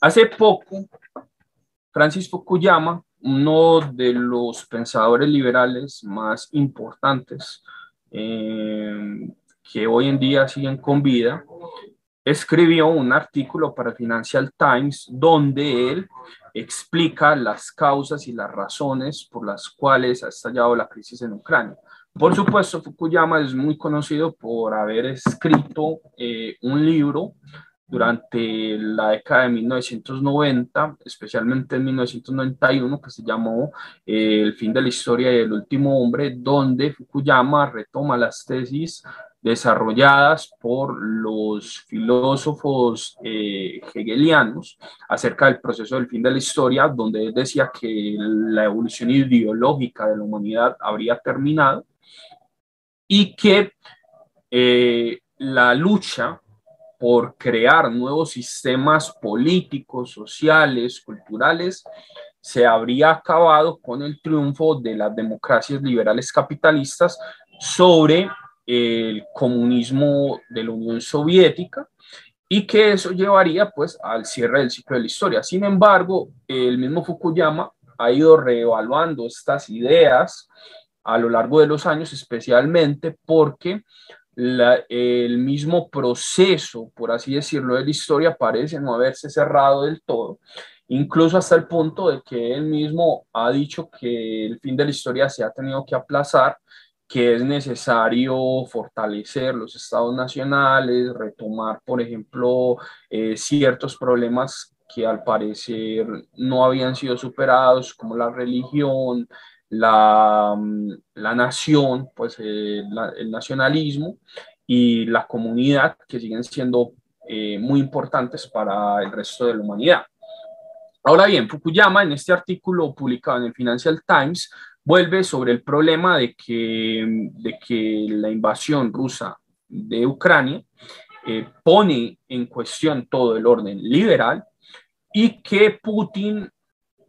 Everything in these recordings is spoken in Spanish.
Hace poco, Francis Fukuyama, uno de los pensadores liberales más importantes que hoy en día siguen con vida, escribió un artículo para Financial Times donde él explica las causas y las razones por las cuales ha estallado la crisis en Ucrania. Por supuesto, Fukuyama es muy conocido por haber escrito un libro durante la década de 1990, especialmente en 1991, que se llamó El fin de la historia y el último hombre, donde Fukuyama retoma las tesis desarrolladas por los filósofos hegelianos acerca del proceso del fin de la historia, donde él decía que la evolución ideológica de la humanidad habría terminado y que la lucha por crear nuevos sistemas políticos, sociales, culturales, se habría acabado con el triunfo de las democracias liberales capitalistas sobre el comunismo de la Unión Soviética y que eso llevaría pues al cierre del ciclo de la historia. Sin embargo, el mismo Fukuyama ha ido reevaluando estas ideas a lo largo de los años, especialmente porque el mismo proceso, por así decirlo, de la historia parece no haberse cerrado del todo, incluso hasta el punto de que él mismo ha dicho que el fin de la historia se ha tenido que aplazar, que es necesario fortalecer los estados nacionales, retomar, por ejemplo, ciertos problemas que al parecer no habían sido superados, como la religión, la nación, pues el nacionalismo y la comunidad, que siguen siendo muy importantes para el resto de la humanidad. Ahora bien, Fukuyama en este artículo publicado en el Financial Times vuelve sobre el problema de que la invasión rusa de Ucrania pone en cuestión todo el orden liberal y que Putin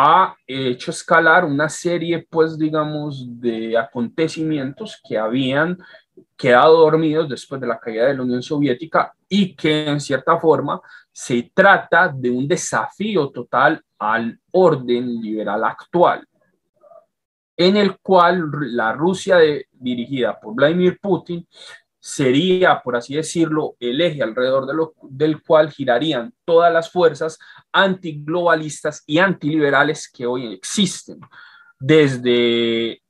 ha hecho escalar una serie, pues, digamos, de acontecimientos que habían quedado dormidos después de la caída de la Unión Soviética y que en cierta forma se trata de un desafío total al orden liberal actual, en el cual la Rusia dirigida por Vladimir Putin sería, por así decirlo, el eje alrededor del cual girarían todas las fuerzas antiglobalistas y antiliberales que hoy existen, desde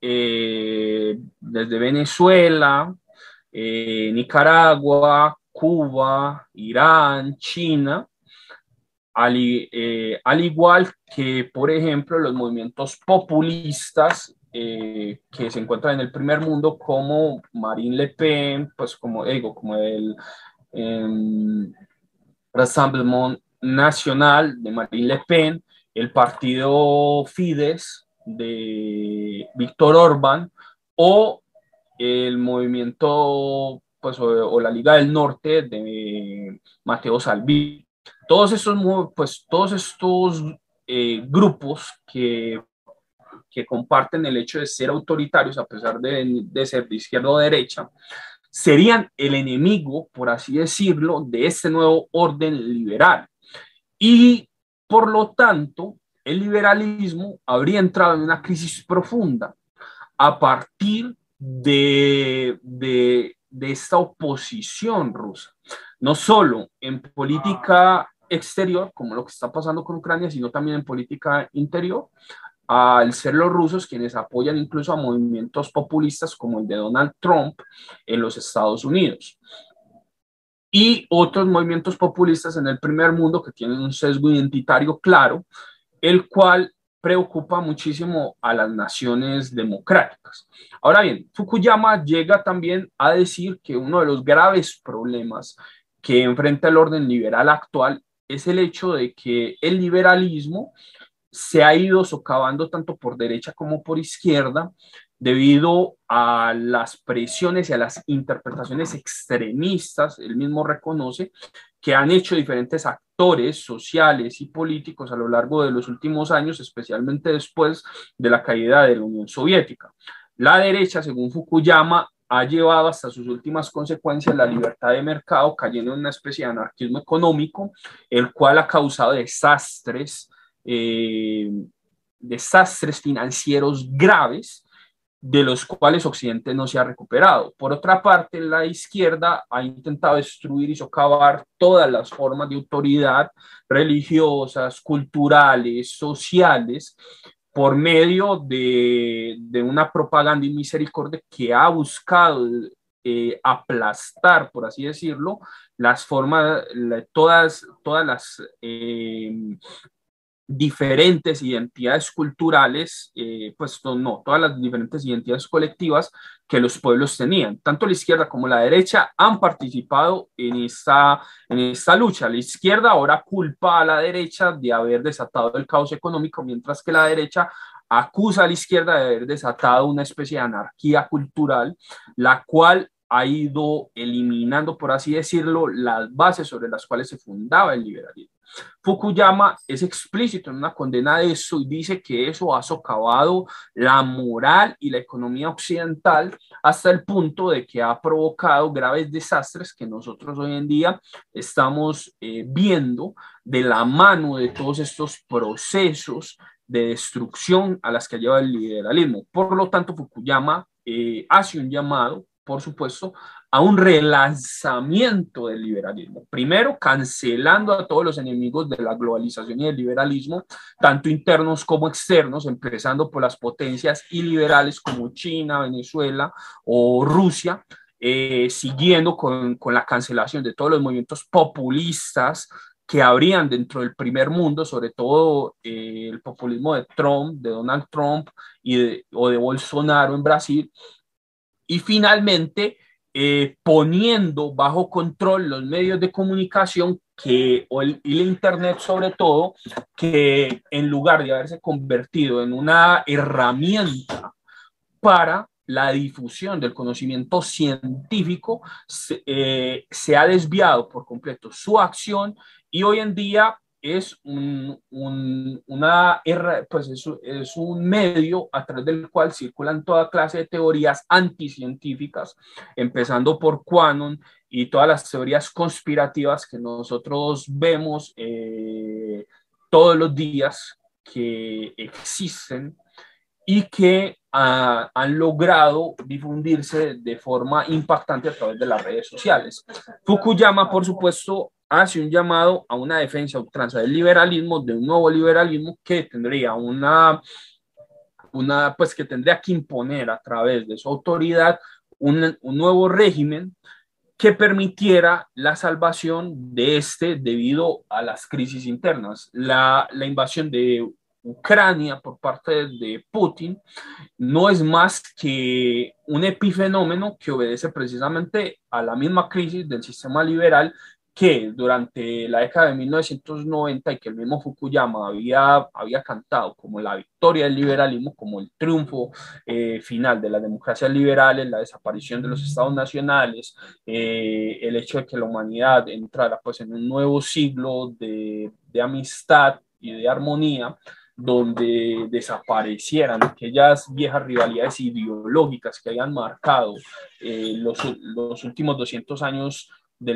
Venezuela, Nicaragua, Cuba, Irán, China, al igual que, por ejemplo, los movimientos populistas que se encuentran en el primer mundo, como Marine Le Pen, pues como digo, como el Rassemblement Nacional de Marine Le Pen, el partido Fidesz de Víctor Orbán o el movimiento, pues, o la Liga del Norte de Matteo Salvini. Todos estos grupos que comparten el hecho de ser autoritarios, a pesar de ser de izquierda o derecha, serían el enemigo, por así decirlo, de este nuevo orden liberal. Y por lo tanto, el liberalismo habría entrado en una crisis profunda a partir de esta oposición rusa, no solo en política exterior, como lo que está pasando con Ucrania, sino también en política interior, al ser los rusos quienes apoyan incluso a movimientos populistas como el de Donald Trump en los Estados Unidos y otros movimientos populistas en el primer mundo que tienen un sesgo identitario claro, el cual preocupa muchísimo a las naciones democráticas. Ahora bien, Fukuyama llega también a decir que uno de los graves problemas que enfrenta el orden liberal actual es el hecho de que el liberalismo se ha ido socavando tanto por derecha como por izquierda debido a las presiones y a las interpretaciones extremistas, él mismo reconoce, que han hecho diferentes actores sociales y políticos a lo largo de los últimos años, especialmente después de la caída de la Unión Soviética. La derecha, según Fukuyama, ha llevado hasta sus últimas consecuencias la libertad de mercado, cayendo en una especie de anarquismo económico, el cual ha causado desastres financieros graves, de los cuales Occidente no se ha recuperado. Por otra parte, la izquierda ha intentado destruir y socavar todas las formas de autoridad religiosas, culturales, sociales, por medio de una propaganda y misericordia que ha buscado aplastar, por así decirlo, las formas, todas las diferentes identidades culturales, pues no, todas las diferentes identidades colectivas que los pueblos tenían. Tanto la izquierda como la derecha han participado en esta lucha. La izquierda ahora culpa a la derecha de haber desatado el caos económico, mientras que la derecha acusa a la izquierda de haber desatado una especie de anarquía cultural, la cual ha ido eliminando, por así decirlo, las bases sobre las cuales se fundaba el liberalismo. Fukuyama es explícito en una condena de eso y dice que eso ha socavado la moral y la economía occidental hasta el punto de que ha provocado graves desastres que nosotros hoy en día estamos viendo de la mano de todos estos procesos de destrucción a las que lleva el liberalismo. Por lo tanto, Fukuyama hace un llamado, por supuesto, a un relanzamiento del liberalismo. Primero, cancelando a todos los enemigos de la globalización y del liberalismo, tanto internos como externos, empezando por las potencias iliberales como China, Venezuela o Rusia, siguiendo con la cancelación de todos los movimientos populistas que habrían dentro del primer mundo, sobre todo el populismo de Trump, de Donald Trump o de Bolsonaro en Brasil, y finalmente poniendo bajo control los medios de comunicación y el Internet sobre todo, que en lugar de haberse convertido en una herramienta para la difusión del conocimiento científico, se ha desviado por completo su acción y hoy en día es pues es un medio a través del cual circulan toda clase de teorías anticientíficas, empezando por QAnon y todas las teorías conspirativas que nosotros vemos todos los días que existen y que han logrado difundirse de forma impactante a través de las redes sociales. Fukuyama, por supuesto, hace un llamado a una defensa ultranza del liberalismo, de un nuevo liberalismo que tendría pues que tendría que imponer a través de su autoridad un nuevo régimen que permitiera la salvación de este debido a las crisis internas. La invasión de Ucrania por parte de Putin no es más que un epifenómeno que obedece precisamente a la misma crisis del sistema liberal que durante la década de 1990 y que el mismo Fukuyama había cantado como la victoria del liberalismo, como el triunfo final de las democracias liberales, la desaparición de los estados nacionales, el hecho de que la humanidad entrara pues en un nuevo siglo de amistad y de armonía, donde desaparecieran aquellas viejas rivalidades ideológicas que habían marcado los últimos 200 años de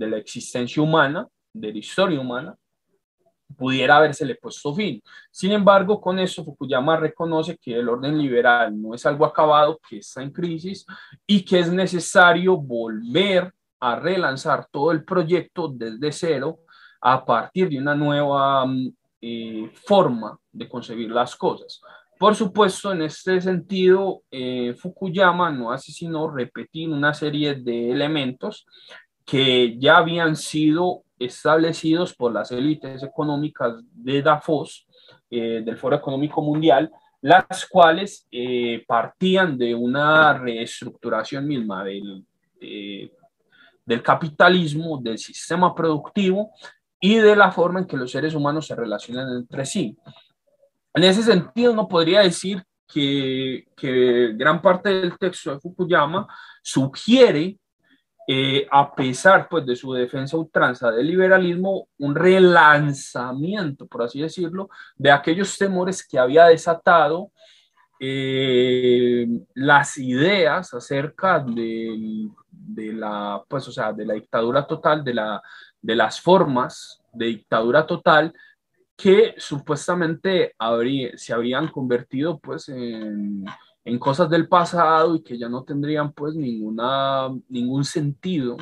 la existencia humana, de la historia humana, pudiera habérsele puesto fin. Sin embargo, con eso Fukuyama reconoce que el orden liberal no es algo acabado, que está en crisis y que es necesario volver a relanzar todo el proyecto desde cero a partir de una nueva forma de concebir las cosas. Por supuesto, en este sentido, Fukuyama no hace sino repetir una serie de elementos que ya habían sido establecidos por las élites económicas de Davos, del Foro Económico Mundial, las cuales partían de una reestructuración misma del capitalismo, del sistema productivo y de la forma en que los seres humanos se relacionan entre sí. En ese sentido, uno podría decir que gran parte del texto de Fukuyama sugiere, a pesar pues, de su defensa ultranza del liberalismo, un relanzamiento, por así decirlo, de aquellos temores que había desatado las ideas acerca pues, o sea, de la dictadura total, de las formas de dictadura total que supuestamente se habrían convertido pues en cosas del pasado y que ya no tendrían pues ningún sentido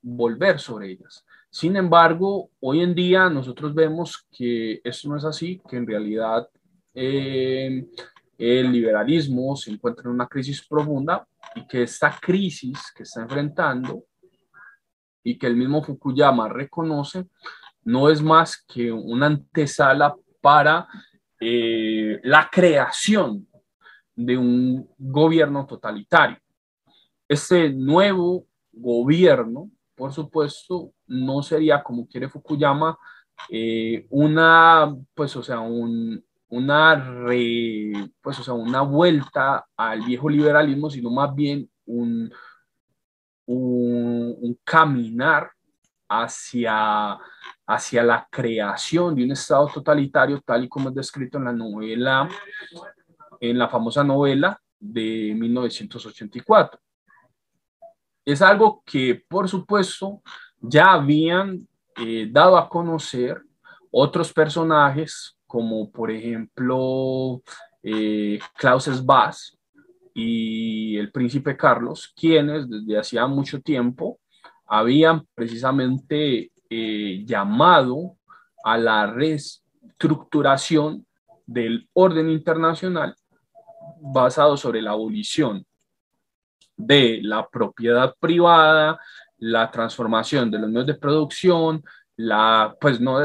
volver sobre ellas. Sin embargo, hoy en día nosotros vemos que eso no es así, que en realidad eh, el liberalismo se encuentra en una crisis profunda y que esta crisis que está enfrentando y que el mismo Fukuyama reconoce no es más que una antesala para la creación de un gobierno totalitario. Este nuevo gobierno, por supuesto, no sería como quiere Fukuyama, pues, o sea, pues, o sea, una vuelta al viejo liberalismo, sino más bien un caminar hacia, hacia la creación de un Estado totalitario, tal y como es descrito en la novela, en la famosa novela de 1984. Es algo que, por supuesto, ya habían dado a conocer otros personajes, como por ejemplo Klaus Schwab y el príncipe Carlos, quienes desde hacía mucho tiempo habían precisamente llamado a la reestructuración del orden internacional basado sobre la abolición de la propiedad privada, la transformación de los medios de producción, pues no,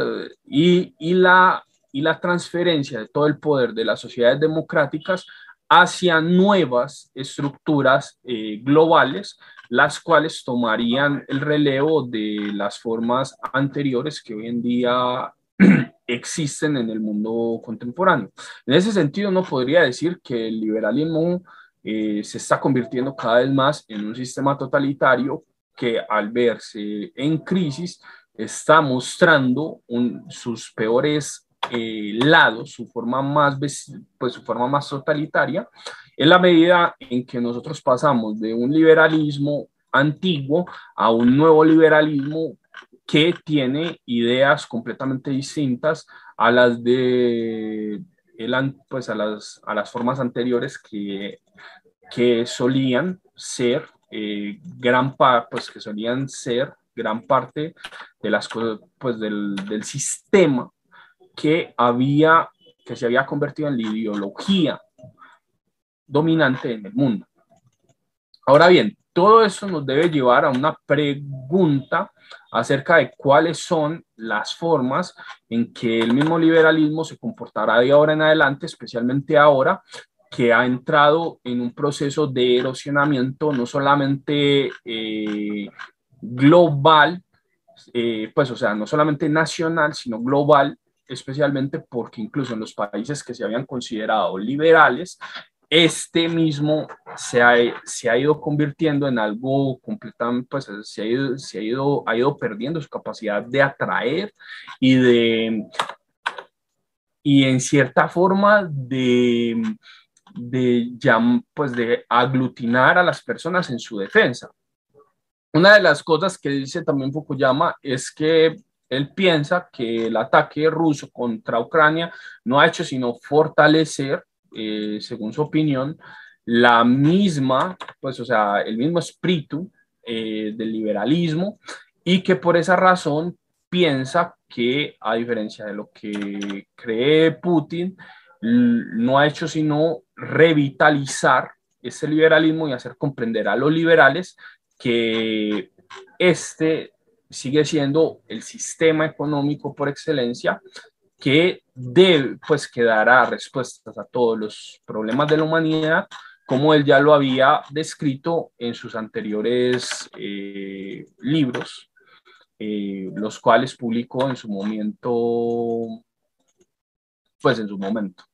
y la transferencia de todo el poder de las sociedades democráticas hacia nuevas estructuras globales, las cuales tomarían el relevo de las formas anteriores que hoy en día existen en el mundo contemporáneo. En ese sentido, uno podría decir que el liberalismo se está convirtiendo cada vez más en un sistema totalitario que al verse en crisis está mostrando sus peores lados, pues, su forma más totalitaria, en la medida en que nosotros pasamos de un liberalismo antiguo a un nuevo liberalismo que tiene ideas completamente distintas a las de pues a las formas anteriores que solían ser pues que solían ser gran parte de las cosas, pues del sistema que se había convertido en la ideología dominante en el mundo. Ahora bien, todo eso nos debe llevar a una pregunta acerca de cuáles son las formas en que el mismo liberalismo se comportará de ahora en adelante, especialmente ahora que ha entrado en un proceso de erosionamiento no solamente global, pues o sea, no solamente nacional, sino global, especialmente porque incluso en los países que se habían considerado liberales, este mismo se ha ido convirtiendo en algo completamente, pues ha ido perdiendo su capacidad de atraer y y en cierta forma pues de aglutinar a las personas en su defensa. Una de las cosas que dice también Fukuyama es que él piensa que el ataque ruso contra Ucrania no ha hecho sino fortalecer, según su opinión, la misma, pues, o sea, el mismo espíritu del liberalismo y que por esa razón piensa que, a diferencia de lo que cree Putin, no ha hecho sino revitalizar ese liberalismo y hacer comprender a los liberales que este sigue siendo el sistema económico por excelencia que pues, que dará respuestas a todos los problemas de la humanidad, como él ya lo había descrito en sus anteriores libros, los cuales publicó en su momento, pues en su momento.